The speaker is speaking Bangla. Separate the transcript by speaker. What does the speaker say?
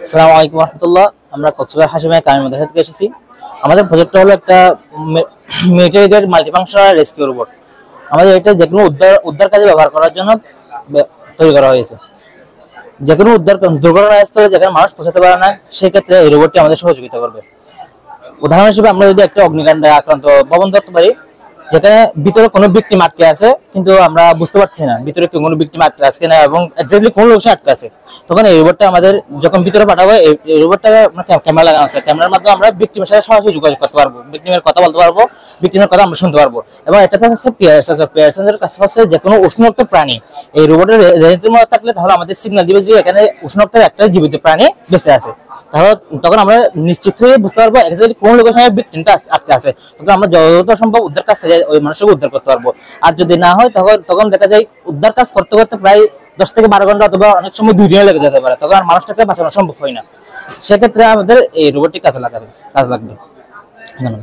Speaker 1: আসসালামু আলাইকুম রহমতুল্লাহ। আমরা কক্সবাজার হাসিমায় কামের মাদ্রাসা থেকে এসেছি। আমাদের প্রজেক্টটা হলো একটা military grade multifunctional rescue robot. আমাদের এটা যে কোনো উদ্ধার উদ্ধার কাজে ব্যবহার করার জন্য তৈরি করা হয়েছে। যে কোনো উদ্ধার দুর্ঘটনাস্থলে যেখানে মানুষ পৌঁছাতে পারে না, সেক্ষেত্রে এই রোবটটি আমাদের সহযোগিতা করবে। উদাহরণ হিসেবে আমরা যদি একটা অগ্নিকাণ্ডে আক্রান্ত ভবন ধরতে পারি, যেখানে ভিতরে কোনো ব্যক্তি আটকে আছে কিন্তু আমরা বুঝতে পারছি না ভিতরে কোনো ব্যক্তি আটকে আছে কিনা এবং এক্স্যাক্টলি কোন লোকেশনে আটকে আছে, তখন এই রোবটটা আমাদের যখন ভিতরে পাঠাবো, এই রোবটটা ক্যামেরা লাগানো আছে। ক্যামেরার মাধ্যমে আমরা ভিকটিমের সাথে সরাসরি যোগাযোগ করতে পারবো, ভিকটিমের কথা বলতে পারবো, ভিকটিমের কথা আমরা শুনতে পারবো। এবং এটাতে হচ্ছে পিআর সেন্সর। পিআর সেন্সরের কাছে হচ্ছে যে কোনো উষ্ণাক্ত প্রাণী এই রোবটের রেঞ্জের মধ্যে থাকলে তাহলে আমাদের সিগন্যাল দিবে যে এখানে উষ্ণাক্ত একটা জীবিত প্রাণী বেঁচে আছে। তাহলে তখন আমরা নিশ্চিত হয়ে বুঝতে পারবো এক্স্যাক্টলি কোন লোকেশনে ভিকটিমটা আটকে আছে। তখন আমরা যত সম্ভব উদ্ধার কাজ ওই মানুষকে উদ্ধার করতে পারবো। আর যদি না হয় তখন তখন দেখা যায় উদ্ধার কাজ করতে করতে প্রায় 10 থেকে 12 ঘন্টা অথবা অনেক সময় 2 দিনও লেগে যেতে পারে, তখন আর মানুষটাকে বাঁচানো সম্ভব হয় না। সেক্ষেত্রে আমাদের এই রোবটটি কাজ লাগবে।